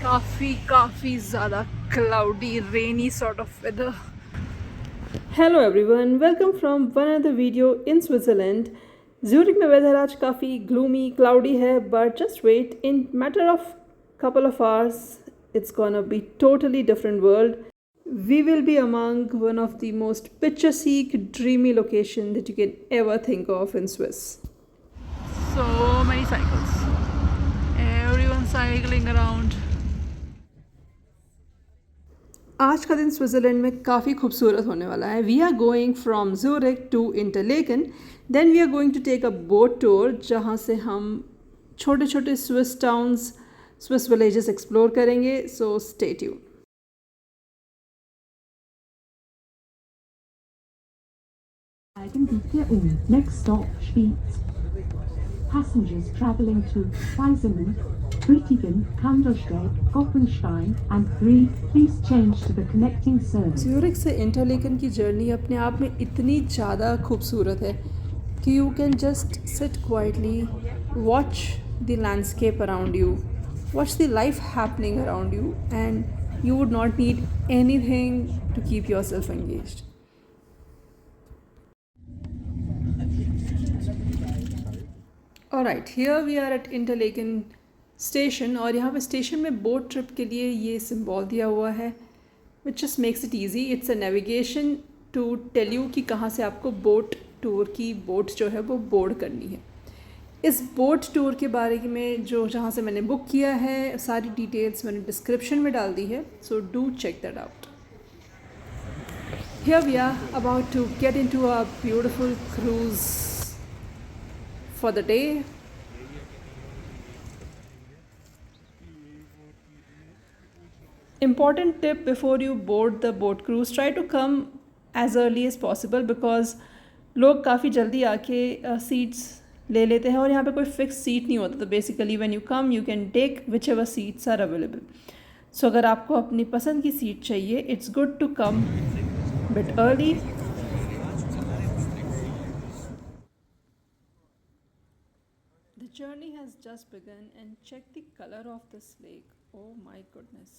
काफ़ी ज़्यादा cloudy, rainy sort of weather. Hello everyone, welcome from one other video in Switzerland. Zurich में weather आज काफ़ी gloomy cloudy है, but just wait, in matter of couple of hours it's gonna be totally different world. We will be among one of the most picturesque, dreamy location that you can ever think of in Swiss. So many cycles. Everyone cycling around. आज का दिन Switzerland में काफ़ी खूबसूरत होने वाला है. We are going from Zurich to Interlaken, then we are going to take a boat tour जहाँ से हम छोटे छोटे Swiss towns, Swiss villages explore करेंगे. So stay tune. Next stop, Spiez. Passengers travelling to Eisenman, Brüttingen, Kandersteg, Goppenstein and 3, please change to the connecting service. Zurich से Interlaken की journey अपने आप में इतनी ज़्यादा खूबसूरत है कि you can just sit quietly, watch the landscape around you, watch the life happening around you, and you would not need anything to keep your self engaged. Alright, here we are eight Interlaken station, और यहाँ पे station में boat trip के लिए ये symbol दिया हुआ है, which just makes it easy. It's a navigation to tell you कि कहाँ से आपको बोट टूर की बोट जो है वो बोर्ड करनी है. इस बोट टूर के बारे में जहाँ से मैंने बुक किया है, सारी डिटेल्स मैंने डिस्क्रिप्शन में डाल दी है, so do check that out. Here we are about to get into a beautiful cruise for the day. Important tip before you board the boat cruise, try to come as early as possible because लोग काफ़ी जल्दी आके seats ले लेते हैं और यहाँ पे कोई फिक्स सीट नहीं होता. तो basically when you come you can take whichever seats are available. So अगर आपको अपनी पसंद की सीट चाहिए, it's good to come bit early. The journey has just begun and check the color of this lake. Oh my goodness.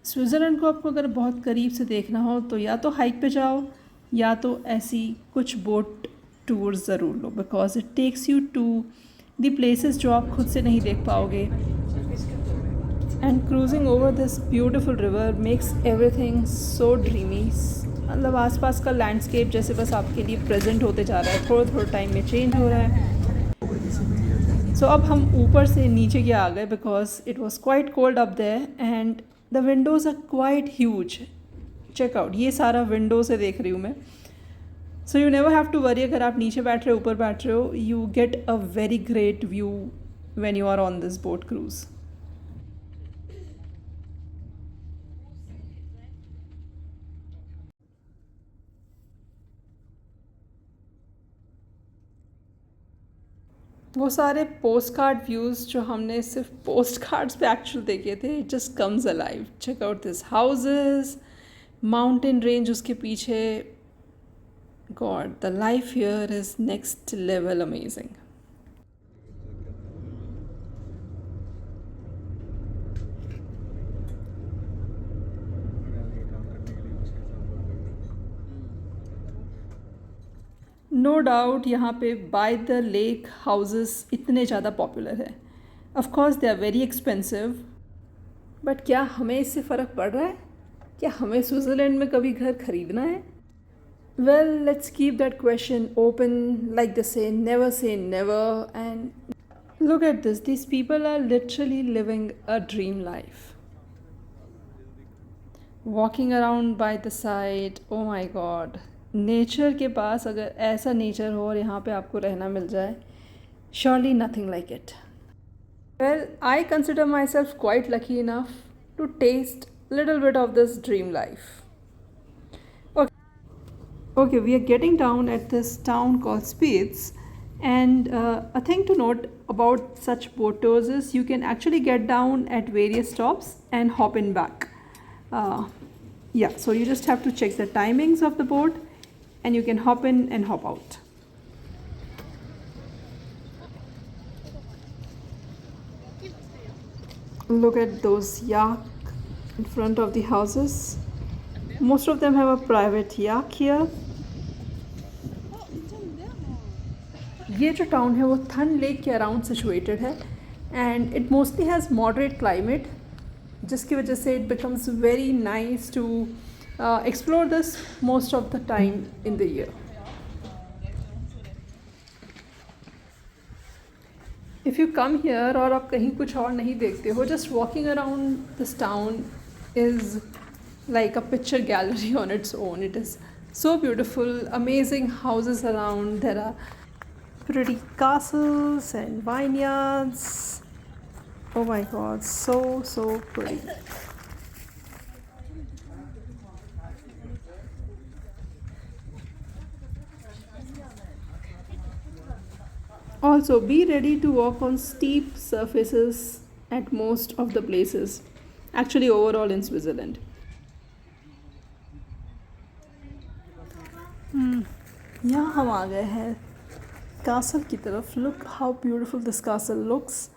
Switzerland को आपको अगर बहुत करीब से देखना हो तो या तो हाइक पे जाओ या तो ऐसी कुछ बोट टूर्स ज़रूर लो, because it takes you to the places जो आप खुद से नहीं देख पाओगे. And cruising over this beautiful river makes everything so dreamy. मतलब आसपास का लैंडस्केप जैसे बस आपके लिए प्रेजेंट होते जा रहा है, थोड़ा थोड़ा टाइम में चेंज हो रहा है. सो अब हम ऊपर से नीचे क्या आ गए because it was quite cold up there and the windows are quite huge. Check out, ये सारा विंडो से देख रही हूँ मैं. So you never have to worry अगर आप नीचे बैठ रहे हो ऊपर बैठ रहे हो, you get a very great view when you are on this boat cruise. वो सारे पोस्ट कार्ड व्यूज़ जो हमने सिर्फ पोस्ट कार्ड्स पे एक्चुअल देखे थे, it just comes alive. Check out this houses, mountain range उसके पीछे. God, the life here is next level amazing. No doubt यहाँ पे बाय द लेक हाउसेस इतने ज़्यादा पॉपुलर है. Of course they are very expensive, but क्या हमें इससे फ़र्क पड़ रहा है? क्या हमें स्विट्ज़रलैंड में कभी घर खरीदना है? Well, let's keep that question open. Like they say never. And look at this, these people are literally living a dream life, walking around by the side. Oh my god, nature के पास अगर ऐसा nature हो और यहाँ पे आपको रहना मिल जाए, surely nothing like it. Well, I consider myself quite lucky enough to taste little bit of this dream life. Okay, we are getting down at this town called Spiez, and a thing to note about such boat tours is you can actually get down at various stops and hop in back. Yeah, so you just have to check the timings of the boat and you can hop in and hop out. Look at those yak in front of the houses. Most of them have a private yak here. ये जो town है वो Thun lake के around situated है and it mostly has moderate climate, जिसकी वजह से it becomes very nice to explore this most of the time in the year. If you come here और आप कहीं कुछ और नहीं देखते हो, just walking around this town is like a picture gallery on its own. It is so beautiful, amazing houses around. There are pretty castles and vineyards. Oh my god, so pretty. Also, be ready to walk on steep surfaces at most of the places, actually overall in Switzerland. यहाँ हम आ गए हैं castle की तरफ. Look how beautiful this castle looks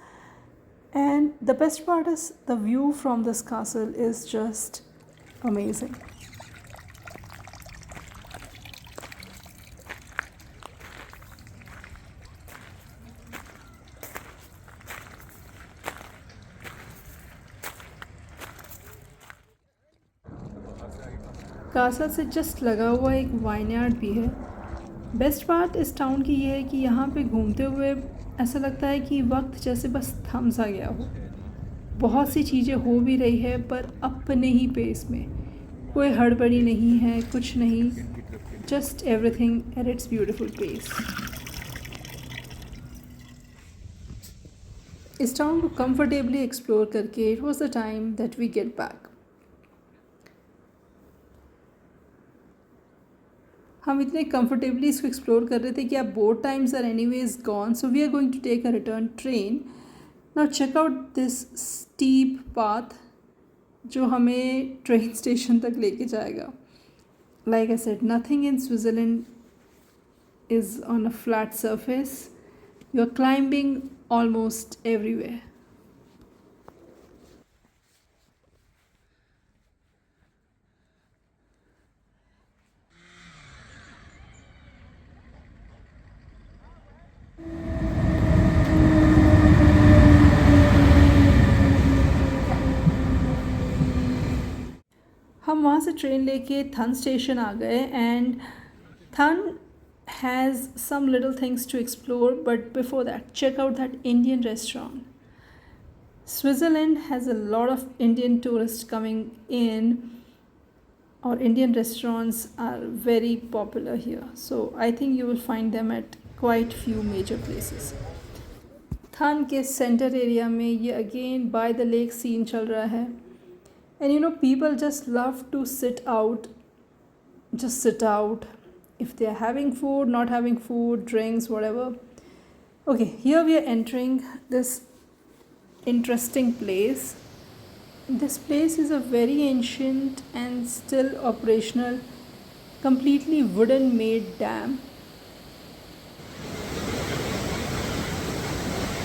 and the best part is the view from this castle is just amazing. Castle से just लगा हुआ एक वाइनयार्ड भी है. बेस्ट पार्ट इस टाउन की ये है कि यहाँ पे घूमते हुए ऐसा लगता है कि वक्त जैसे बस थम सा गया हो. बहुत सी चीज़ें हो भी रही है पर अपने ही पेस में, कोई हड़बड़ी नहीं है, कुछ नहीं, just everything at its beautiful pace. इस टाउन को कंफर्टेबली एक्सप्लोर करके it was the time that we get back. हम इतने कंफर्टेबली इसको एक्सप्लोर कर रहे थे कि अब boat times are anyways gone, so we are going to take a return train. Now check out this steep path जो हमें ट्रेन स्टेशन तक लेके जाएगा. Like I said, nothing in Switzerland is on a flat surface. You are climbing almost everywhere. हम वहाँ से train लेके थन स्टेशन आ गए and Thun has some little things to explore, but before that check out that Indian restaurant. Switzerland has a lot of Indian tourists coming in, or Indian restaurants are very popular here, so I think you will find them at quite few major places. थन के centre area में ये again by the lake scene चल रहा है. And you know, people just love to sit out, just sit out. If they are having food, not having food, drinks, whatever. Okay, here we are entering this interesting place. This place is a very ancient and still operational, completely wooden made dam.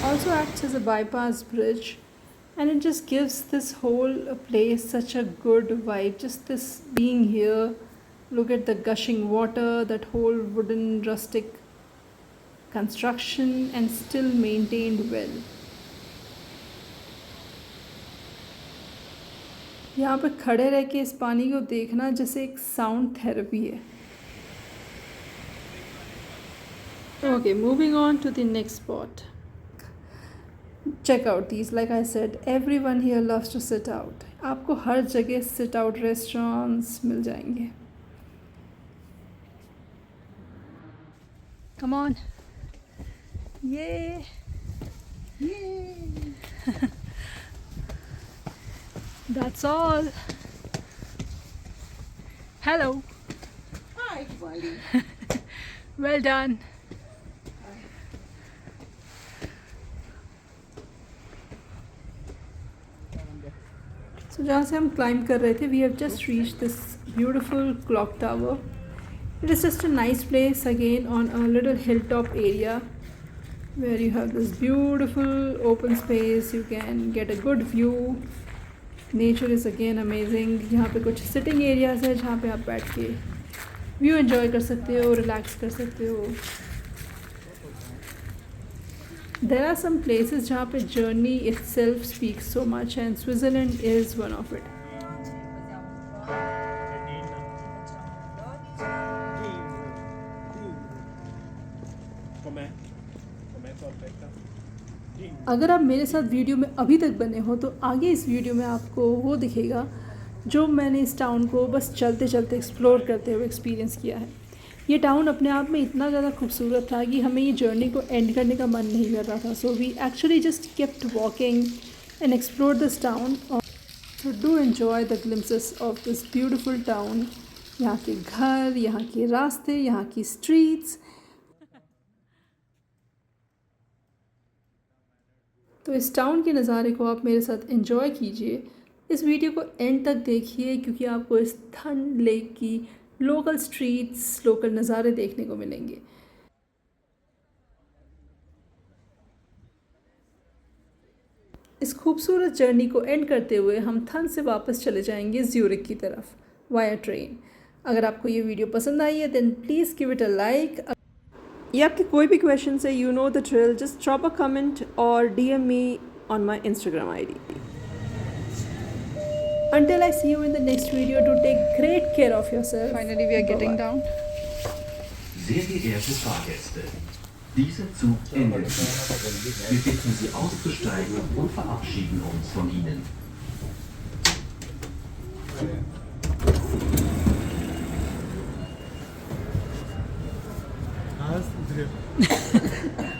Also acts as a bypass bridge. And it just gives this whole place such a good vibe. Just this being here, look at the gushing water, that whole wooden rustic construction, and still maintained well. यहाँ पे खड़े रह के इस पानी को देखना जैसे एक साउंड थेरेपी है. Okay, moving on to the next spot. Check out these. Like I said, everyone here loves to sit out. आपको हर जगह sit out restaurants मिल जाएंगे. Come on. Yay. Yay. That's all. Hello. Hi, buddy. Well done. So तो जहाँ से हम climb कर रहे थे, we have just reach this beautiful clock tower. It is just a nice place again on a little hill top area where you have this beautiful open space. You can get a good view. Nature is again amazing. यहाँ पे कुछ sitting areas है जहाँ पे आप बैठ के view enjoy कर सकते हो, relax कर सकते हो. There are some places जहाँ पे journey itself speaks so much, and Switzerland is one of it. अगर आप मेरे साथ वीडियो में अभी तक बने हो तो आगे इस वीडियो में आपको वो दिखेगा जो मैंने इस टाउन को बस चलते चलते एक्सप्लोर करते हुए एक्सपीरियंस किया है. ये टाउन अपने आप में इतना ज़्यादा खूबसूरत था कि हमें ये जर्नी को एंड करने का मन नहीं कर रहा था. So we actually just kept walking and explore this town. So do enjoy the glimpses of this beautiful town. यहाँ के घर, यहाँ के रास्ते, यहाँ की स्ट्रीट्स. तो इस टाउन के नज़ारे को आप मेरे साथ एंजॉय कीजिए. इस वीडियो को एंड तक देखिए क्योंकि आपको इस थन लेक की लोकल स्ट्रीट्स, लोकल नज़ारे देखने को मिलेंगे. इस खूबसूरत जर्नी को एंड करते हुए हम थन से वापस चले जाएंगे ज्यूरिख की तरफ वाया ट्रेन. अगर आपको ये वीडियो पसंद आई है then please give it a like. या आपके कोई भी क्वेश्चन है, you know the drill, just drop a comment और DM me on my Instagram ID. Until I see you in the next video, do take great care of yourself. Finally, we are getting down. Sehr geehrte Fahrgäste, dieser Zug endet hier. Wir bitten Sie auszusteigen und verabschieden uns von Ihnen. Hast du